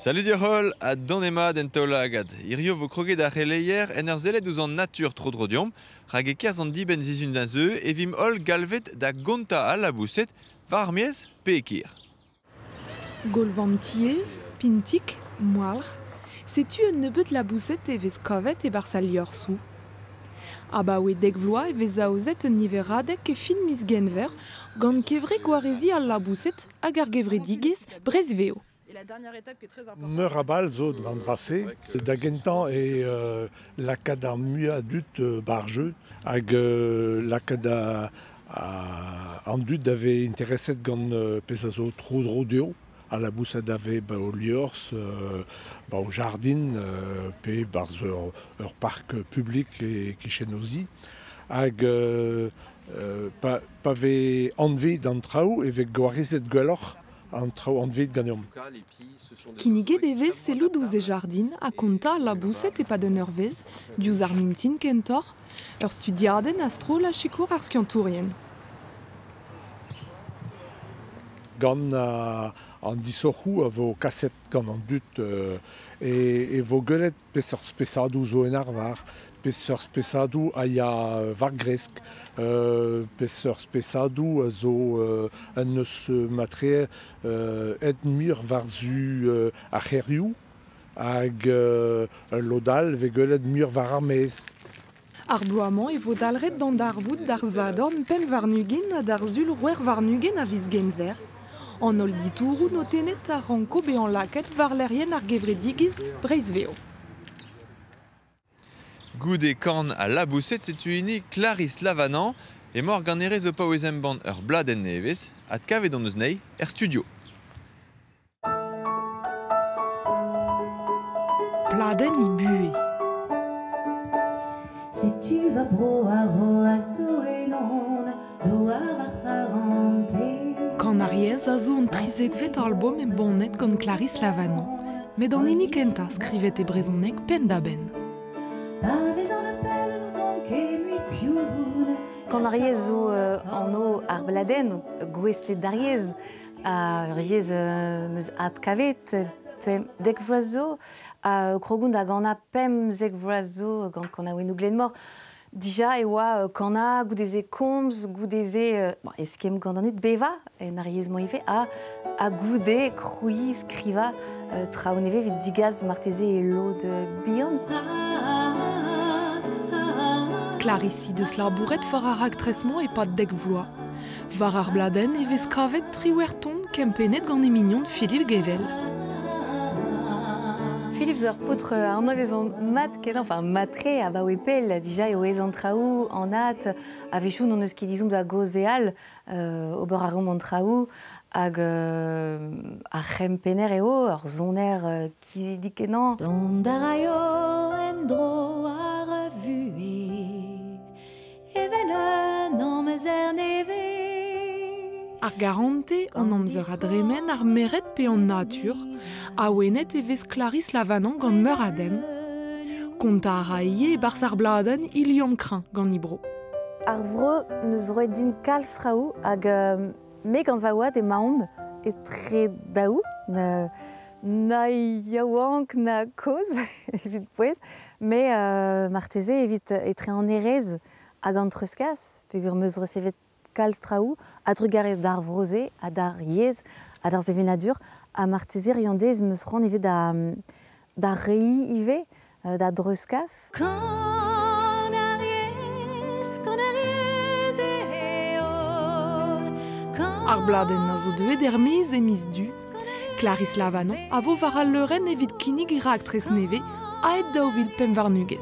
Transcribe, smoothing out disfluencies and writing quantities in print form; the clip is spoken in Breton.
Salut Diorol, à Donema d'Entolagad. Irio vo kroget ar releier en ur zelet ouz an natur trodrodiom, rag e kerzh an diben zizun da zeu e vim ol galvet da gonta a labouset, var mies pe ekir. Golvan tiez, pintik, moalr, setu un nebeut labouset e vez kavet e barsal liorsou. Aba oe dek vloa e vez aozet un niver radek e fin mis genver gant kevre gwarezi al labouset hag ar gevre digez brez veo. Meur a bal zo d'andrase, da gentan e lakad ar mua dut barjeu, hag lakad an dut d'ave interesset gant pez a zo tro deo, a la boussad d'ave o liors, au jardin, pe barz ur parc publik e kichenozi, hag pa ve anvet an traoù e ve gwarezet gwelloc'h an traoù anvet ganeom. Kinniget evez sellout ouz e jardin a konta labouset e pad un eurvez, diouz ar mintin kentor, ur studiadenn astro la chikour ar skiantourien. Gant an disorc'hou a vo kaset gant an dut e vo gwelet pez ur spesadou zo en arvar, pez ur spesadou a ya var gresk, pez ur spesadou a zo un eus matre et mur var zu a c'herioù hag lodal ve gwelet mur var armez. Ar bloaman e vo dalret d'an darvoud d'ar zadorn pem varnugen a d'ar zul rouer varnugen a viz genver. An ol ditourou notenet a ranko be an laket var lerien ar gevre digiz breiz veo. Goud e kan a labouset setu ini Clarisse Lavanan e mor gant ere zo pa ouezemban ur bladenn nevez at kavet an eus nei studio. Bladenn i bue. Si tu vas pro a souenon, do a varante. Kan ariez a zo an trizekvet album e bonnet gant Clarisse Lavanan. Met an eni kenta skrivet e brezonek pen da ben. Kan ariez zo an o ar bladenn, gwestet d'ariez, a riez meus at kavet, dek vloaz a krogoun da gant a pem zeg vloaz zo gant kan a ouenou glenmor. Dija e oa kana goudeze komz, goudeze eskem gant an ut beva, en ariez moive, a goude krouiz skriva traouneve vid digaz marteze e lo de bihan. Clarisse deus labouret war ar actresman e pad dek vloa. Var ar bladenn e vez kavet triwerton kempenet gant e mignon Philippe Gevel. Philippe zeur poutre an oevez an mat kenan, enfin matre a ba oe pel, dija eo ez an traoù, an at, a vechou non eus ket dizomp da gozeal, ober a rom an traoù, hag ar c'hempener eo, ar zoner kizidik kenan. Don da raio en dro ar vue, evel un amzer neve. Ar garante an amzer a dremen ar meret pe an natur, a oenet e vez Clarisse Lavanan gant meur adem. Konta a raie e bars ar bladenn iliom krin gant ibro. Ar vro neus roet din kalz raoù hag me gant va oad e maon e tre daou, na yaouank na koz, evit pouez, me marteze evit etre an erez hag an treuskas, peogwir meus recevet kalz traoù, a trugarez d'ar vroze, a d'ar yez, a d'ar zevenadur, a marteze riandez meus ran evit da rei ive, da dreuskas. Kan ariez eo. Ar bladenn a zo deuet miz e miz du. Clarisse Lavanan a vo var al leurenn evit kinnig e ra actres neve a et daouvil pem varnugen.